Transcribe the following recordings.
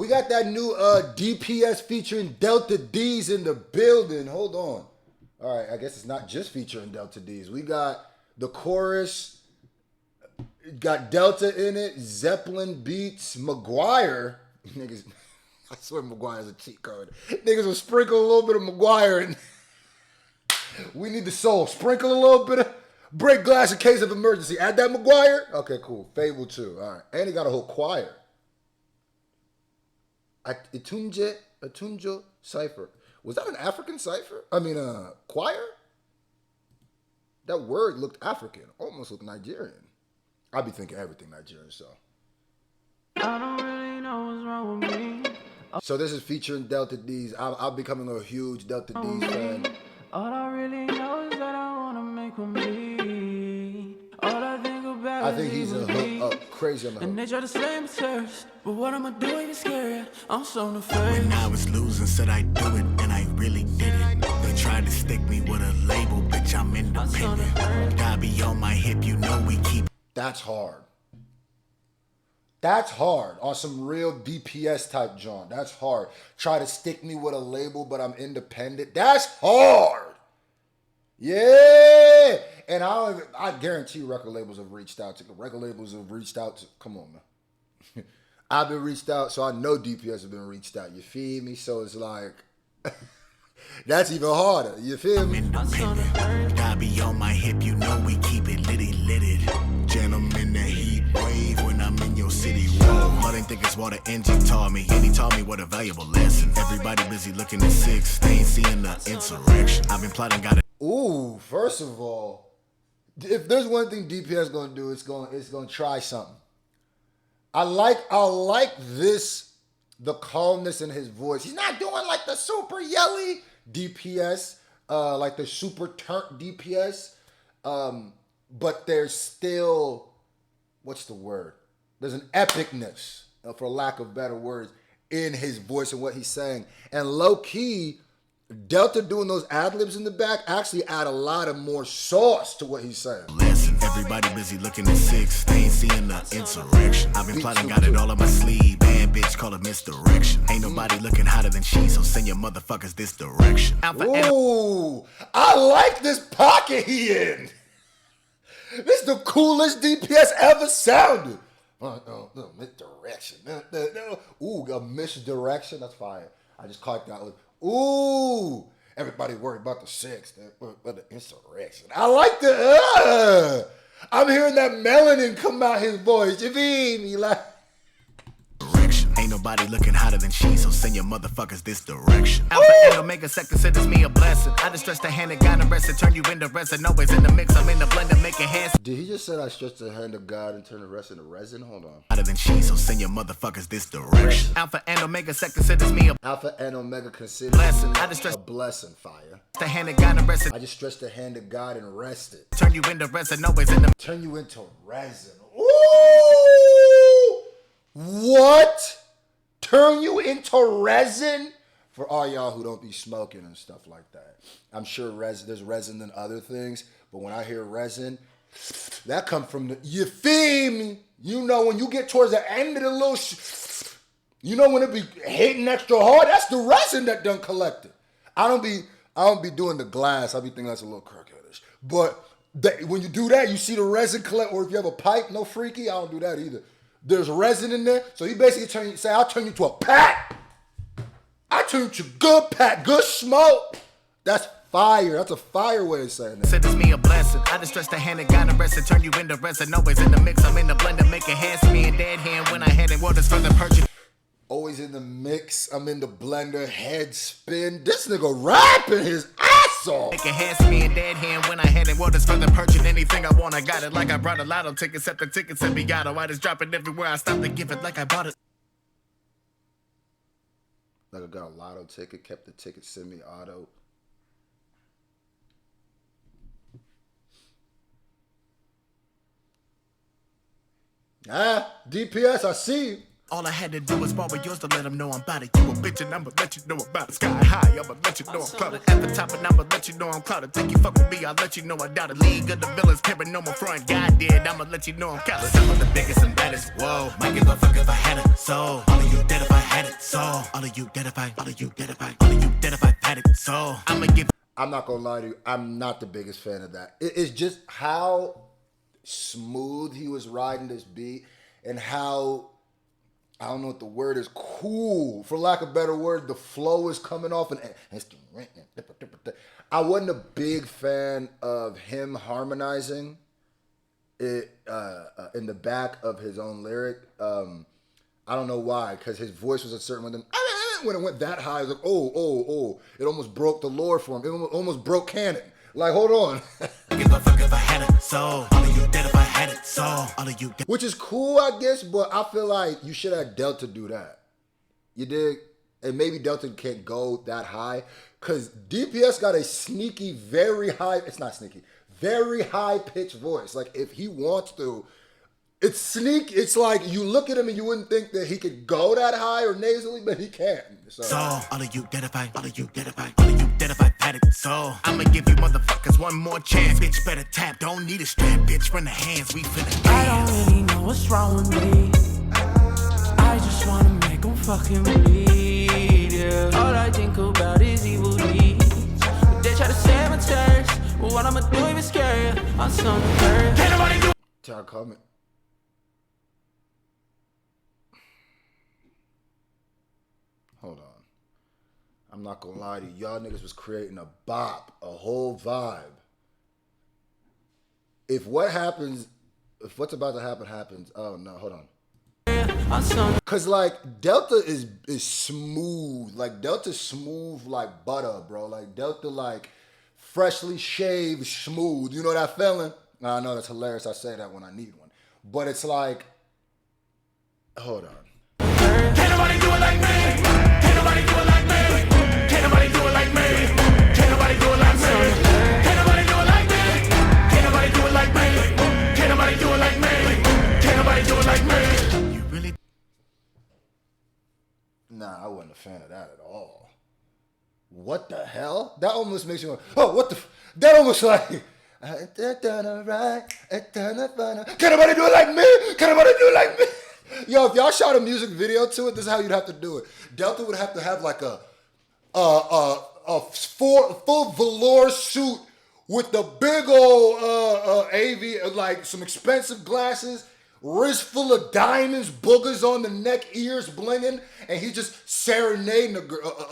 We got that new DPS featuring Delta Deez in the building. Hold on. All right, I guess it's not just featuring Delta Deez. We got the chorus, got Delta in it, Zeppelin beats, McGuire. Niggas, I swear McGuire's a cheat code. Niggas will sprinkle a little bit of McGuire in. We need the soul. Sprinkle a little bit of break glass in case of emergency. Add that McGuire. Okay, cool. Fable 2. All right. And he got a whole choir. Itunjo cipher. Was that an African cipher? I mean, choir? That word looked African. Almost looked Nigerian. I be thinking everything Nigerian, so. I don't really know what's wrong with me. So this is featuring Delta Deez. I'm becoming a huge Delta Deez fan. All I really know is that I want to make them bleed. All I think about I think he's a hook up, crazy on the hook. And they try to say I'm terrorist, but what am I doing is scary. I'm so afraid. When I was losing, said I'd do it, and I really did it. They tried to stick me with a label, bitch, I'm independent. Gotta be on my hip, you know we keep. That's hard. That's hard on some real DPS type John. That's hard. Try to stick me with a label, but I'm independent. That's hard. Yeah. And I guarantee record labels have reached out to. Come on, man. I've been reached out, so I know DPS have been reached out. You feel me? So it's like, that's even harder. You feel me? Gotta be on my hip, you know we keep it litted. Gentlemen, the heat wave when I'm in your city. Whoa, I didn't think it's what the engine taught me, and he taught me what a valuable lesson. Everybody busy looking at 6, they ain't seeing the insurrection. I've been plotting, got it. Ooh, first of all, if there's one thing DPS gonna do, it's gonna try something. I like this, the calmness in his voice. He's not doing like the super yelly DPS, like the super turnt DPS. But there's still, what's the word? There's an epicness, for lack of better words, in his voice and what he's saying. And low key, Delta doing those ad-libs in the back actually add a lot of more sauce to what he's saying. Listen, everybody busy looking at 6, they ain't seeing the insurrection. I've been plotting, got it all on my sleeve. Bad bitch, call it misdirection. Ain't nobody looking hotter than she, so send your motherfuckers this direction. Ooh, I like this pocket he in. This is the coolest DPS ever sounded. Misdirection. Ooh, a misdirection. That's fire. I just caught that. Ooh, everybody worried about the 6, but the insurrection. I like the. I'm hearing that melanin come out his voice. You feel me? Like. Ain't nobody looking hotter than she, so send your motherfuckers this direction. Alpha and Omega Set considers me a blessing. I just stretch the hand of God and rest and turn you into resin. Always in the mix, I'm in the blender making hands. Did he just say I stretch the hand of God and turn the rest into resin? Hold on. Hotter than she, so send your motherfuckers this direction. Alpha and Omega Set considers me a Alpha and Omega considers blessing. I just stretch a blessing, fire. The hand of God and rest. I just stretched the hand of God and rested. Turn you into resin, always in the turn you into resin. Ooh! What? Turn you into resin? For all y'all who don't be smoking and stuff like that. I'm sure there's resin in other things, but when I hear resin, that comes from the, you feel me? You know, when you get towards the end of the little, you know when it be hitting extra hard, that's the resin that done collected. I don't be doing the glass. I be thinking that's a little crackheadish. But when you do that, you see the resin collect, or if you have a pipe, no freaky, I don't do that either. There's resin in there, so he basically I'll turn you to a pack. I turn you to good pack, good smoke. That's fire. That's a fire way of saying that. Said it's me a blessing. I just stretch the hand and got a rest and turn you into resin. Always in the mix, I'm in the blender making hands to me and dead hand when I had it waters for the purchase. Always in the mix, I'm in the blender, head spin. This nigga rapping his ass off. Making hands to me and dead hand when I had it waters for the purchase. Anything I want, I got it. Like I brought a lotto ticket, set the tickets and Bigato. I just drop it everywhere. I stop to give it like I bought it. Like I got a lotto ticket, kept the ticket semi-auto. DPS, I see you. All I had to do was borrow yours to let them know I'm about it. You a bitch and I'ma let you know about it. Sky high, I'ma let you know I'm clouded. At the top and I'ma let you know I'm clouded. Think you fuck with me, I'll let you know I doubt it. League of the villains, paranormal front. God did, I'ma let you know I'm callous. Some of the biggest and baddest. Whoa, might give a fuck if I had it. So, all of you dead if I had it. All of you dead if I, all of you dead if I, all of you dead if I had it. So I'ma give. I'm not gonna lie to you. I'm not the biggest fan of that. It's just how smooth he was riding this beat and how, I don't know what the word is, cool, for lack of a better word, the flow is coming off. And I wasn't a big fan of him harmonizing it in the back of his own lyric. I don't know why, because his voice was a certain one. When it went that high, I was like, oh. It almost broke the lore for him. It almost broke canon. Like, hold on. Give a fuck if I had it, so all of you dead if I had it, so all of you dead. Which is cool, I guess, but I feel like you should have Delta do that. You dig? And maybe Delta can't go that high, because DPS got a sneaky, very high, it's not sneaky, very high-pitched voice. Like, if he wants to, it's sneak. It's like you look at him and you wouldn't think that he could go that high or nasally, but he can. So all of you dead if I, all of you dead if I, all of you dead if I had it. So I'ma give you motherfuckers one more chance. Bitch better tap, don't need a strap. Bitch run the hands, we finna dance. I don't really know what's wrong with me. I just wanna make them fucking bleed, yeah. All I think about is evil deeds. But they try to sabotage, but what I'ma do even scarier. My son of bird. Can't nobody do. Tell comment. Hold on. I'm not gonna lie to you. Y'all niggas was creating a bop, a whole vibe. If what's about to happen happens, oh no, hold on. Cause like Delta is smooth. Like Delta's smooth like butter, bro. Like Delta like freshly shaved smooth. You know that feeling? Now, I know that's hilarious. I say that when I need one. But it's like, hold on. Can't nobody do it like me. Can't nobody do it like me. Can't nobody do it like me. Can't nobody do it like me. Can't nobody do it like me. Can't nobody do it like me. Can't nobody do it like me. Can't nobody do it like me. You really? Nah, I wasn't a fan of that at all. What the hell? That almost makes you go, oh, what the? That almost like. Can't nobody do it like me? Can't nobody do it like me? Yo, if y'all shot a music video to it, this is how you'd have to do it. Delta would have to have like a full velour suit with the big old AV, like some expensive glasses, wrist full of diamonds, boogers on the neck, ears blinging, and he just serenading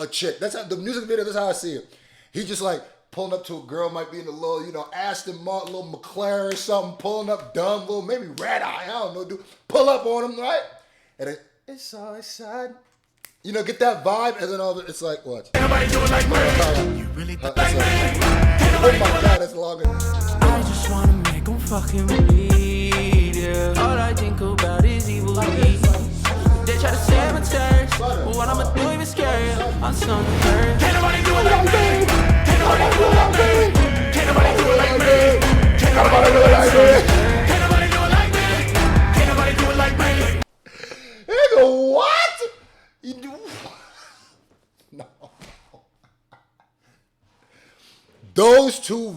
a chick. That's how the music video. That's how I see it. He just like pulling up to a girl, might be in a little, Aston Martin, little McLaren or something, pulling up dumb, little maybe red eye, I don't know, dude. Pull up on him, right? And it's all inside. Get that vibe, and then it's like, what? Nobody do it like me. You really? Like me. Oh my God, that's longer. I just wanna make them fucking bleed, yeah. All I think about is evil deeds. They try to sabotage, but what I'ma do even scarier. My son of bird. Can't nobody do it like me. Can't nobody do it like me. Can't nobody do it like me. Can't nobody do it like me. Can't nobody do it like me. Can't nobody do it like me. Nigga, what? You do? No. Those two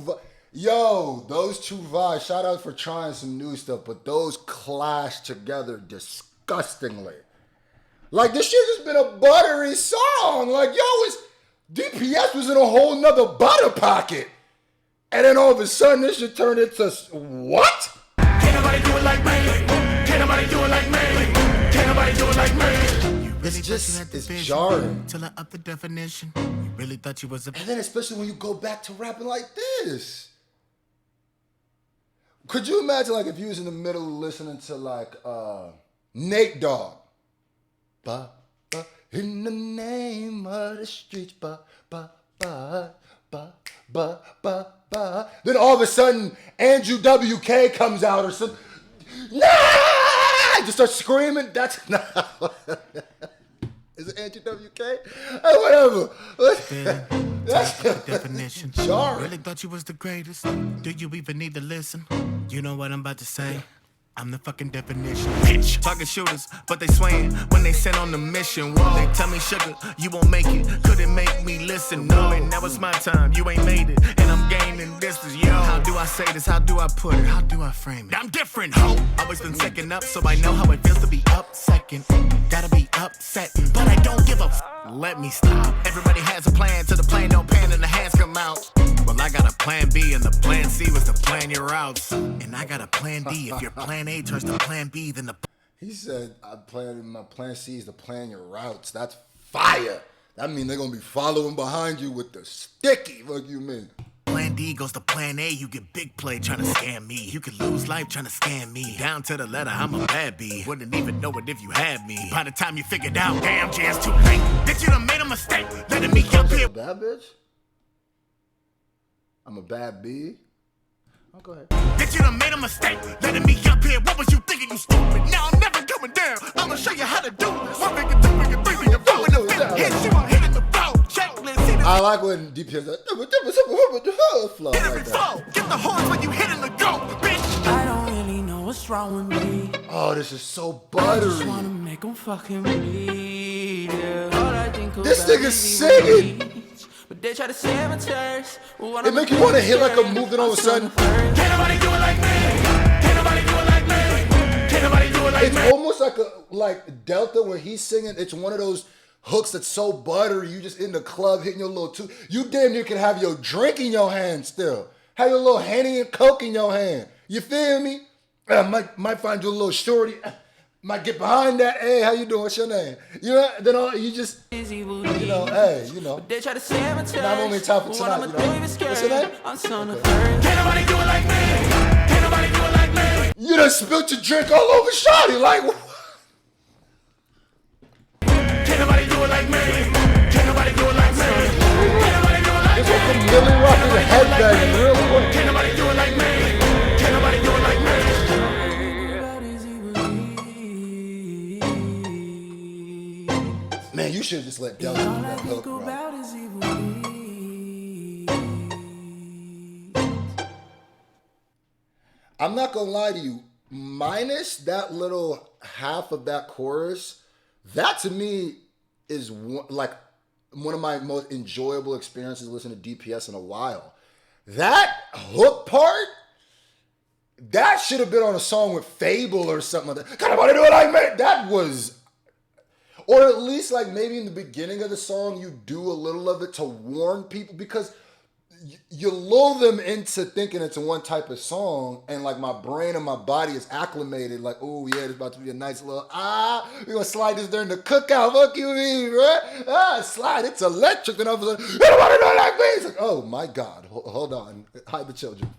vibes, shout out for trying some new stuff, but those clash together disgustingly. Like, this shit has been a buttery song. Like, DPS was in a whole nother butter pocket. And then all of a sudden, this shit turned into, what? Can't nobody do it like me. Can't nobody do it like me. Can't nobody do it like me. You really It's jarring. Till I up the definition. You really thought you was a. And then especially when you go back to rapping like this. Could you imagine, like, if you was in the middle of listening to, like, Nate Dogg? In the name of the streets, Then all of a sudden, Andrew WK comes out or something. Nah! Just start screaming. That's not. Is it Andrew WK? Whatever. That's the definition. Jarring. Really thought you was the greatest. Do you even need to listen? You know what I'm about to say? I'm the fucking definition. Bitch, talking shooters, but they swaying when they sent on the mission. Whoa, they tell me, sugar, you won't make it. Couldn't make me listen. No, and now it's my time. You ain't made it, and I'm gaining distance. Yo, how do I say this? How do I put it? How do I frame it? I'm different, ho. Always been second up, so I know how it feels to be up second. Gotta be upsetting, but I don't give a let me stop. Everybody has a plan till the plan don't pan and the hands come out. Well, I got a plan B and the plan C was to plan your routes. And I got a plan D. If your plan A turns to plan B, then the... He said, my plan C is to plan your routes. That's fire. That means they're going to be following behind you with the sticky. What you mean? Plan D goes to plan A. You get big play trying to scam me. You could lose life trying to scam me. Down to the letter, I'm a bad B. Wouldn't even know it if you had me. By the time you figured out, damn, Jay, it's too late. Bitch, you done made a mistake. Letting me up here. Bad bitch? I'm a bad B? Oh, go ahead. Bitch, you done made a mistake. Letting me up here. What was you thinking, you stupid? Now I'm never coming down. I'm gonna show you how to do this. One finger, two finger, three finger, four in the fifth. Hit you, I'm hitting the flow. Checklist. I like when DPS like, flow Hit like every that. flow. Get the horns when you hitting the go, bitch. I don't really know what's wrong with me. Oh, this is so I just buttery. wanna make 'em fucking bleed, yeah. All I think This about nigga's is singing. bleach. But they try to sabotage. It make you want to hit like a move, then all of a sudden. Can't nobody do it like me. Can't nobody do it like me. Can't nobody do it like me. It's almost like Delta when he's singing. It's one of those hooks that's so buttery. You just in the club hitting your little two. You damn near can have your drink in your hand still. Have your little Henny and Coke in your hand. You feel me? Might find you a little shorty. Might get behind that. Hey, how you doing? What's your name? You know, then all you just, you know, hey, you know. They try to sabotage. Not only top for tonight, you know. What's your name? I'm son of Okay. Can't nobody do it like me. Can't nobody do it like me. You done spilt your drink all over Shawty. Like, Can't nobody do it like me. Can't nobody do it like me. Can't nobody do it like me. it's like a Millie Rocker headbang real quick. Can't nobody do it like me. Can't nobody do it like me. Man, you should have just let Delta do that hook, bro. I'm not gonna lie to you. Minus that little half of that chorus, that to me is one of my most enjoyable experiences listening to DPS in a while. That hook part, that should have been on a song with Fable or something like that. Kind of want to do it like me. That was, or at least like maybe in the beginning of the song, you do a little of it to warn people because you lull them into thinking it's one type of song, and like my brain and my body is acclimated, like, oh yeah, it's about to be a nice little, we're gonna slide this during the cookout, fuck you mean, right? Slide, it's electric, and all of a sudden, you don't wanna do it like me. It's like, oh my God, hold on, hide the children.